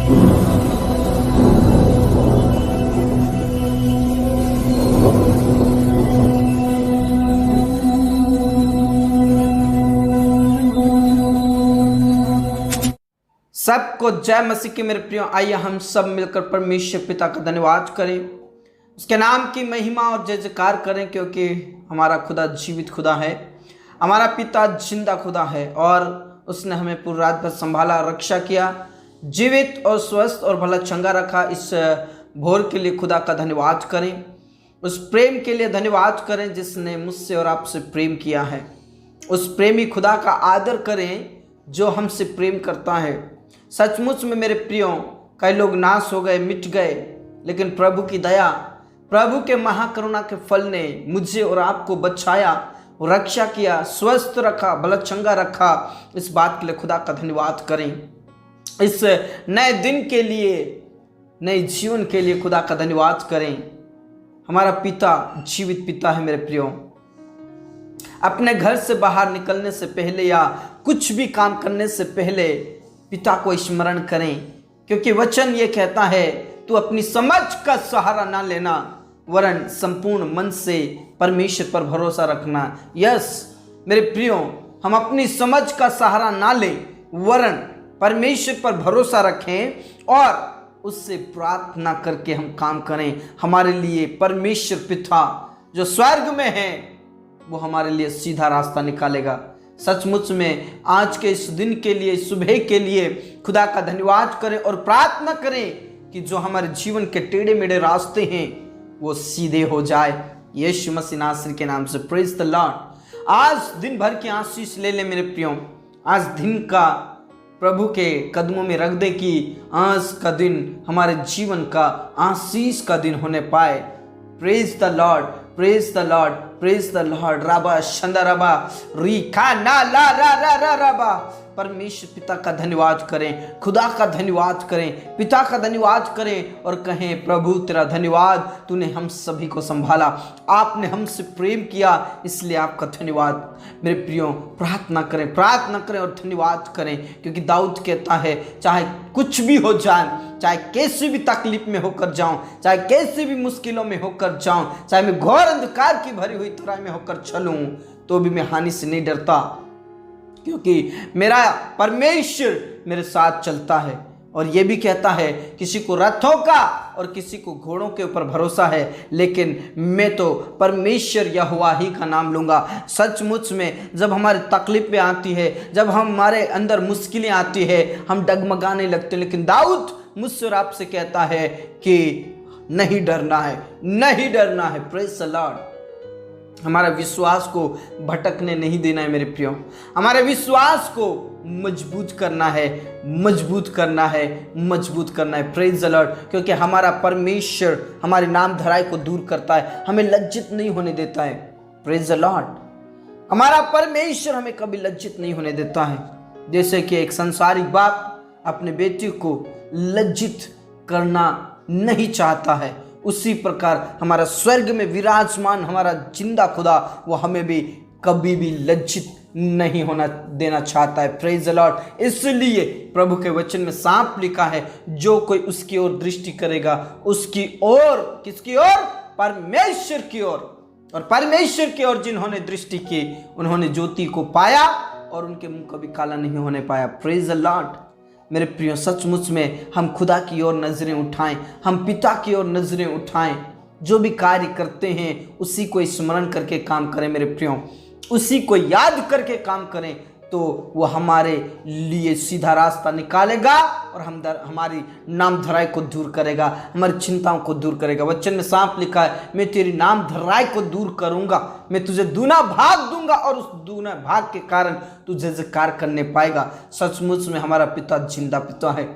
सबको जय मसीह के मेरे प्रियो। आइए हम सब मिलकर परमेश्वर पिता का धन्यवाद करें, उसके नाम की महिमा और जय जयकार करें, क्योंकि हमारा खुदा जीवित खुदा है, हमारा पिता जिंदा खुदा है और उसने हमें पूरी रात भर संभाला, रक्षा किया, जीवित और स्वस्थ और भला चंगा रखा। इस भोर के लिए खुदा का धन्यवाद करें, उस प्रेम के लिए धन्यवाद करें जिसने मुझसे और आपसे प्रेम किया है। उस प्रेमी खुदा का आदर करें जो हमसे प्रेम करता है। सचमुच में मेरे प्रियो, कई लोग नाश हो गए, मिट गए, लेकिन प्रभु की दया, प्रभु के महाकरुणा के फल ने मुझे और आपको बचाया, रक्षा किया, स्वस्थ रखा, भला चंगा रखा। इस बात के लिए खुदा का धन्यवाद करें। इस नए दिन के लिए, नए जीवन के लिए खुदा का धन्यवाद करें। हमारा पिता जीवित पिता है मेरे प्रियो। अपने घर से बाहर निकलने से पहले या कुछ भी काम करने से पहले पिता को स्मरण करें, क्योंकि वचन ये कहता है, तू अपनी समझ का सहारा ना लेना, वरन संपूर्ण मन से परमेश्वर पर भरोसा रखना। यस मेरे प्रियो, हम अपनी समझ का सहारा ना लें, वरन परमेश्वर पर भरोसा रखें और उससे प्रार्थना करके हम काम करें। हमारे लिए परमेश्वर पिता जो स्वर्ग में है वो हमारे लिए सीधा रास्ता निकालेगा। सचमुच में आज के इस दिन के लिए, सुबह के लिए खुदा का धन्यवाद करें और प्रार्थना करें कि जो हमारे जीवन के टेढ़े मेढ़े रास्ते हैं वो सीधे हो जाए। यीशु मसीह नासरी के नाम से प्रेज द लॉर्ड। आज दिन भर की आशीष ले ले मेरे प्रियो। आज दिन का प्रभु के कदमों में रख दे कि आज का दिन हमारे जीवन का आशीष का दिन होने पाए। Praise the lord, praise the lord, praise the lord. राबा शंदा राबा री खा ना ला रा रा रा राबा। परमेश्वर पिता का धन्यवाद करें, खुदा का धन्यवाद करें, पिता का धन्यवाद करें और कहें, प्रभु तेरा धन्यवाद, तूने हम सभी को संभाला, आपने हमसे प्रेम किया, इसलिए आपका धन्यवाद। मेरे प्रियो, प्रार्थना करें, प्रार्थना करें और धन्यवाद करें, क्योंकि दाऊद कहता है, चाहे कुछ भी हो जाए, चाहे कैसी भी तकलीफ में होकर जाऊं, चाहे कैसी भी मुश्किलों में होकर जाऊं, चाहे मैं घोर अंधकार की भरी हुई तराई में होकर चलूं, तो भी मैं हानि से नहीं डरता, क्योंकि मेरा परमेश्वर मेरे साथ चलता है। और ये भी कहता है, किसी को रथों का और किसी को घोड़ों के ऊपर भरोसा है, लेकिन मैं तो परमेश्वर यहोवा ही का नाम लूंगा। सचमुच में जब हमारी तकलीफें आती है, जब हमारे अंदर मुश्किलें आती है, हम डगमगाने लगते, लेकिन दाऊद मुझसे और आपसे कहता है कि नहीं डरना है, नहीं डरना है। Praise the Lord. हमारा विश्वास को भटकने नहीं देना है मेरे प्रियो। हमारे विश्वास को मजबूत करना है, मजबूत करना है, मजबूत करना है। Praise the Lord. क्योंकि हमारा परमेश्वर हमारे नाम धराई को दूर करता है, हमें लज्जित नहीं होने देता है। Praise the Lord. हमारा परमेश्वर हमें कभी लज्जित नहीं होने देता है। जैसे कि एक संसारिक बाप अपने बेटे को लज्जित करना नहीं चाहता है, उसी प्रकार हमारा स्वर्ग में विराजमान हमारा जिंदा खुदा वो हमें भी कभी भी लज्जित नहीं होना देना चाहता है। Praise the Lord. इसलिए प्रभु के वचन में साफ लिखा है, जो कोई उसकी ओर दृष्टि करेगा, उसकी ओर, किसकी ओर? परमेश्वर की ओर। और परमेश्वर की ओर जिन्होंने दृष्टि की, उन्होंने ज्योति को पाया और उनके मुंह कभी काला नहीं होने पाया। Praise the Lord. मेरे प्रियो, सचमुच में हम खुदा की ओर नजरें उठाएं, हम पिता की ओर नजरें उठाएं। जो भी कार्य करते हैं उसी को स्मरण करके काम करें मेरे प्रियो, उसी को याद करके काम करें, तो वो हमारे लिए सीधा रास्ता निकालेगा और हमारी नाम धराई को दूर करेगा, हमारी चिंताओं को दूर करेगा। वचन में साफ लिखा है, मैं तेरी नाम धराई को दूर करूंगा, मैं तुझे दूना भाग दूंगा और उस दूना भाग के कारण तू जयकार करने पाएगा। सचमुच में हमारा पिता जिंदा पिता है,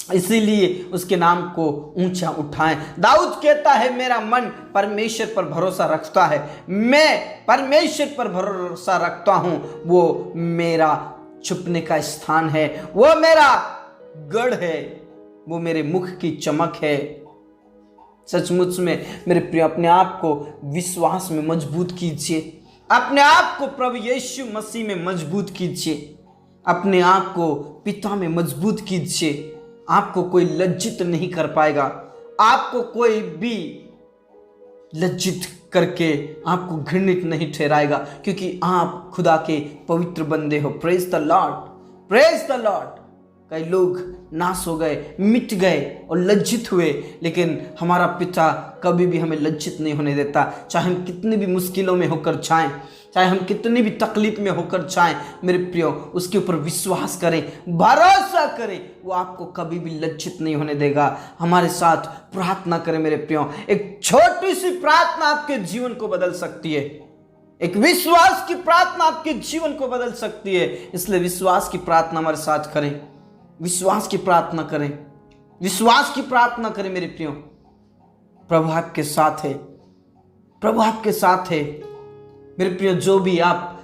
इसीलिए उसके नाम को ऊंचा उठाएं। दाऊद कहता है, मेरा मन परमेश्वर पर भरोसा रखता है, मैं परमेश्वर पर भरोसा रखता हूं, वो मेरा छुपने का स्थान है, वो मेरा गढ़ है, वो मेरे मुख की चमक है। सचमुच में मेरे प्रिय, अपने आप को विश्वास में मजबूत कीजिए, अपने आप को प्रभु यीशु मसीह में मजबूत कीजिए, अपने आप को पिता में मजबूत कीजिए, आपको कोई लज्जित नहीं कर पाएगा। आपको कोई भी लज्जित करके आपको घृणित नहीं ठहराएगा, क्योंकि आप खुदा के पवित्र बंदे हो। Praise the lord, praise the Lord. कई लोग नाश हो गए, मिट गए और लज्जित हुए, लेकिन हमारा पिता कभी भी हमें लज्जित नहीं होने देता। चाहे हम कितनी भी मुश्किलों में होकर जाएं, चाहे हम कितनी भी तकलीफ में होकर जाएं, मेरे प्रियो उसके ऊपर विश्वास करें, भरोसा करें, वो आपको कभी भी लज्जित नहीं होने देगा। हमारे साथ प्रार्थना करें मेरे प्रियो। एक छोटी सी प्रार्थना आपके जीवन को बदल सकती है। एक विश्वास की प्रार्थना आपके जीवन को बदल सकती है। इसलिए विश्वास की प्रार्थना हमारे साथ करें, विश्वास की प्रार्थना करें, विश्वास की प्रार्थना करें मेरे प्रियो। प्रभु आपके साथ है, प्रभु आपके साथ है मेरे प्रियो। जो भी आप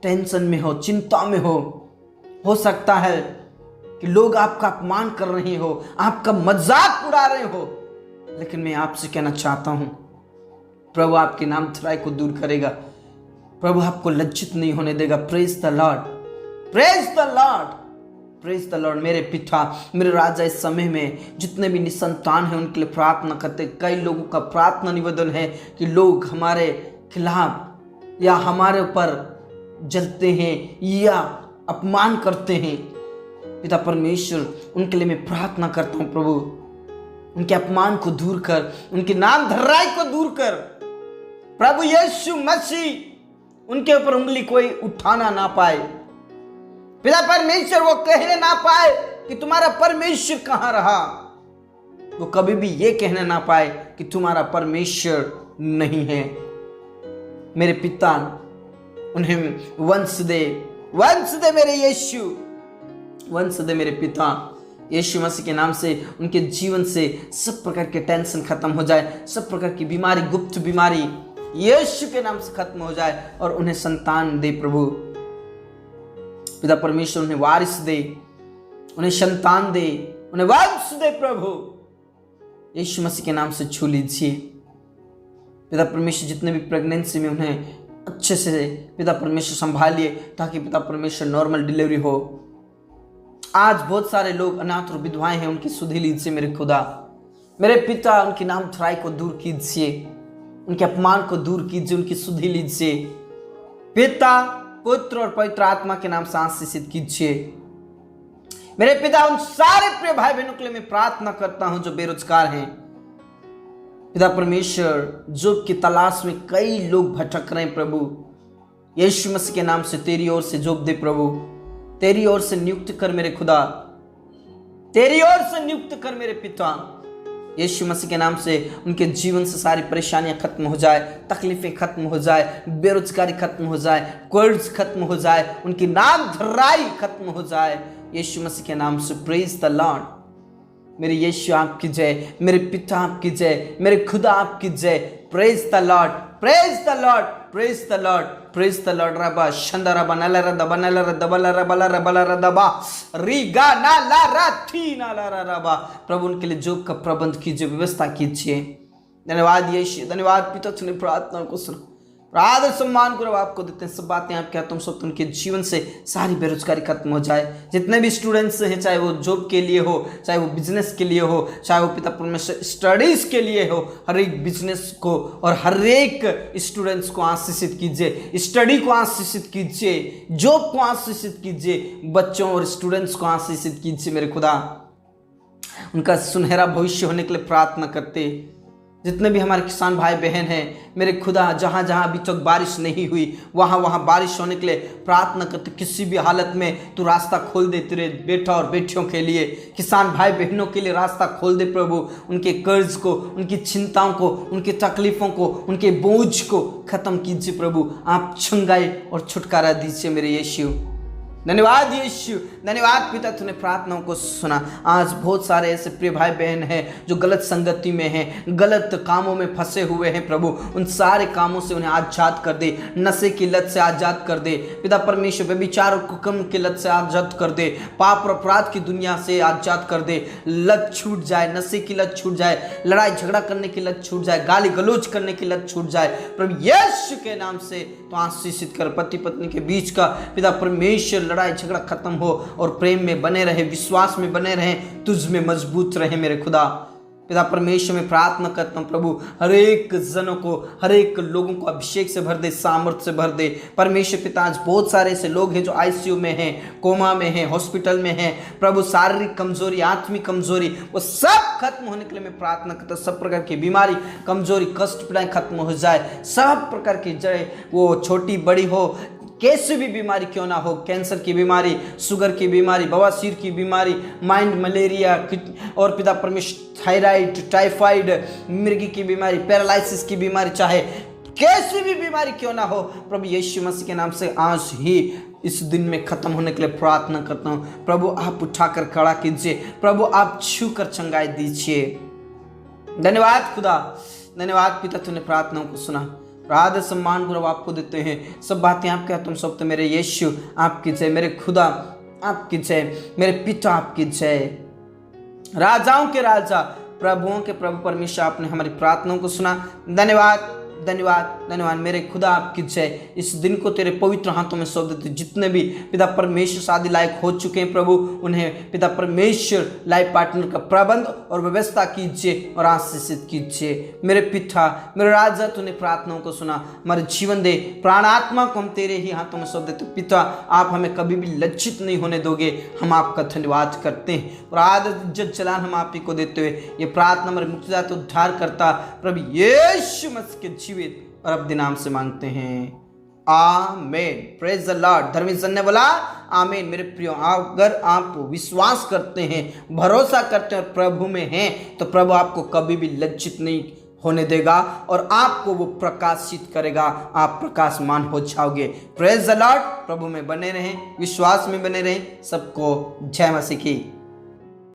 टेंशन में हो, चिंता में हो सकता है कि लोग आपका अपमान कर रहे हो, आपका मजाक उड़ा रहे हो, लेकिन मैं आपसे कहना चाहता हूं, प्रभु आपके नाम थराई को दूर करेगा। प्रभु आपको लज्जित नहीं होने देगा। Praise the lord, praise the lord, praise the Lord. मेरे पिता, मेरे राजा, इस समय में जितने भी निसंतान हैं उनके लिए प्रार्थना करते। कई लोगों का प्रार्थना निवेदन है कि लोग हमारे खिलाफ या हमारे ऊपर जलते हैं या अपमान करते हैं। पिता परमेश्वर, उनके लिए मैं प्रार्थना करता हूं प्रभु, उनके अपमान को दूर कर, उनके नाम धर्राई को दूर कर। प्रभु यीशु मसीह, उनके ऊपर उंगली कोई उठाना ना पाए। पिता परमेश्वर, वो कहने ना पाए कि तुम्हारा परमेश्वर कहां रहा। वो कभी भी ये कहने ना पाए कि तुम्हारा परमेश्वर नहीं है। मेरे पिता, उन्हें वंश दे, वंश दे मेरे यीशु, वंश दे मेरे पिता। यीशु मसीह के नाम से उनके जीवन से सब प्रकार के टेंशन खत्म हो जाए, सब प्रकार की बीमारी, गुप्त बीमारी यीशु के नाम से खत्म हो जाए और उन्हें संतान दे प्रभु। पिता परमेश्वर उन्हें वारिस दे, उन्हें संतान दे, उन्हें वंश दे प्रभु। यीशु मसीह के नाम से छू लीजिए पिता परमेश्वर। जितने भी प्रेगनेंसी में उन्हें अच्छे से पिता परमेश्वर संभालिए, ताकि पिता परमेश्वर नॉर्मल डिलीवरी हो। आज बहुत सारे लोग अनाथ और विधवाएं हैं, उनकी सुधि लीजिए मेरे खुदा। मेरे पिता, उनके नाम थराई को दूर कीजिए, उनके अपमान को दूर कीजिए, उनकी सुधि लीजिए। पिता, पुत्र और पवित्र आत्मा के नाम से आशीषित कीजिए मेरे पिता। उन सारे प्रिय भाई बहनों के लिए मैं प्रार्थना करता हूं जो बेरोजगार हैं। पिता परमेश्वर, जॉब की तलाश में कई लोग भटक रहे हैं प्रभु, यीशु मसीह के नाम से तेरी ओर से जॉब दे प्रभु। तेरी ओर से नियुक्त कर मेरे खुदा, तेरी ओर से नियुक्त कर मेरे पिता। यीशु मसीह के नाम से उनके जीवन से सारी परेशानियां खत्म हो जाए, तकलीफें खत्म हो जाए, बेरोजगारी खत्म हो जाए, कर्ज खत्म हो जाए, उनकी नाम धराई खत्म हो जाए यीशु मसीह के नाम से। Praise the Lord. मेरे यीशु आपकी जय, मेरे पिता आपकी जय, मेरे खुदा आपकी जय। Praise the lord, praise the lord, praise the lord, praise the Lord. रबा शंदरा बनला र दबला र दबला र बला र बला र दबा रीगा ना ला रा थी ना ला रा रबा। प्रभु उनके लिए जॉब का प्रबंध कीजिए, व्यवस्था कीजिए। धन्यवाद यीशु, धन्यवाद पिता, तूने प्रार्थना को सुना। आदर सम्मान को आपको देते हैं। सब बातें आप क्या तुम सब उनके जीवन से सारी बेरोजगारी खत्म हो जाए। जितने भी स्टूडेंट्स हैं, चाहे वो जॉब के लिए हो, चाहे वो बिजनेस के लिए हो, चाहे वो पिता परमेश्वर स्टडीज के लिए हो, हर एक बिजनेस को और हर एक स्टूडेंट्स को आशीषित कीजिए, स्टडी को आशीषित कीजिए, जॉब को आशीषित कीजिए, बच्चों और स्टूडेंट्स को आशीषित कीजिए मेरे खुदा। उनका सुनहरा भविष्य होने के लिए प्रार्थना करते। जितने भी हमारे किसान भाई बहन हैं मेरे खुदा, जहाँ जहाँ अभी तक बारिश नहीं हुई वहाँ वहाँ बारिश होने के लिए प्रार्थना करते। किसी भी हालत में तू रास्ता खोल दे तेरे बेटा और बेटियों के लिए, किसान भाई बहनों के लिए रास्ता खोल दे प्रभु। उनके कर्ज को, उनकी चिंताओं को, उनकी तकलीफ़ों को, उनके बोझ को ख़त्म कीजिए प्रभु। आप छंगाई और छुटकारा दीजिए मेरे यीशु। धन्यवाद यीशु, धन्यवाद पिता, तूने प्रार्थनाओं को सुना। आज बहुत सारे ऐसे प्रिय भाई बहन हैं जो गलत संगति में हैं, गलत कामों में फंसे हुए हैं प्रभु। उन सारे कामों से उन्हें आज़ाद कर दे, नशे की लत से आज़ाद कर दे पिता परमेश्वर, व्यभिचार और कुकर्म की लत से आज़ाद कर दे, पाप और अपराध की दुनिया से आज़ाद कर दे। लत छूट जाए, नशे की लत छूट जाए, लड़ाई झगड़ा करने की लत छूट जाए, गाली गलौज करने की लत छूट जाए प्रभु यीशु के नाम से। तो आशीषित कर पति पत्नी के बीच का पिता परमेश्वर लड़ाई झगड़ा खत्म हो और प्रेम में बने रहे, विश्वास में बने रहे, तुझ में मजबूत रहे मेरे खुदा। पिता परमेश्वर में प्रार्थना करता हूँ प्रभु, हर एक जनों को, हर एक लोगों को अभिषेक से भर दे, सामर्थ्य से भर दे परमेश्वर पिता। आज बहुत सारे ऐसे लोग हैं जो आईसीयू में हैं, कोमा में हैं, हॉस्पिटल में हैं प्रभु। शारीरिक कमजोरी, आत्मिक कमजोरी, वो सब खत्म होने के लिए मैं प्रार्थना करता हूँ। सब प्रकार की बीमारी, कमजोरी, कष्ट पीड़ाएं खत्म हो जाए। सब प्रकार की जड़े, वो छोटी बड़ी हो, कैसी भी बीमारी क्यों ना हो, कैंसर की बीमारी, शुगर की बीमारी, बवासीर की बीमारी, माइंड मलेरिया और पिता परमेश्वर थायराइड, टाइफाइड, मिर्गी की बीमारी, पैरालिसिस की बीमारी, चाहे कैसी भी बीमारी क्यों ना हो प्रभु यीशु मसीह के नाम से आज ही इस दिन में खत्म होने के लिए प्रार्थना करता हूँ। प्रभु आप उठाकर खड़ा कीजिए, प्रभु आप छू कर चंगाई दीजिए। धन्यवाद खुदा, धन्यवाद पिता, तूने प्रार्थनाओं को सुना। आदर सम्मान गौरव आपको देते हैं। सब बातें आपके हाथों में सौंपते। मेरे यीशु आपकी जय, मेरे खुदा आपकी जय, मेरे पिता आपकी जय। राजाओं के राजा, प्रभुओं के प्रभु परमेश्वर, आपने हमारी प्रार्थनाओं को सुना। धन्यवाद धन्यवाद धन्यवाद मेरे खुदा आपकी जय। इस दिन को तेरे पवित्र हाथों में सौंप देते। जितने भी पिता परमेश्वर शादी लायक हो चुके हैं प्रभु, उन्हें पिता परमेश्वर लाइफ पार्टनर का प्रबंध और व्यवस्था कीजिए और आशीषित कीजिए। मेरे पिता, मेरे राजा, तूने प्रार्थनाओं को सुना। हमारे जीवन दे, प्राण आत्मा को हम तेरे ही हाथों में सौंप देते। पिता आप हमें कभी भी लज्जित नहीं होने दोगे, हम आपका धन्यवाद करते हैं और आदर इज्जत चलान हम आप ही को देते हुए ये प्रार्थना हमारे मुक्तिदाता उद्धार करता प्रभु यीशु मसीह के जीवित और अब नाम से मांगते हैं, आमीन। Praise the Lord. धर्मी जनने वाला आमीन। मेरे प्रियो, अगर आप विश्वास करते हैं, भरोसा करते हैं और प्रभु में हैं, तो प्रभु आपको कभी भी लज्जित नहीं होने देगा और आपको वो प्रकाशित करेगा। आप प्रकाशमान हो जाओगे। Praise the Lord. प्रभु में बने रहें, विश्वास में बने रहें। सबको जय मसीह की।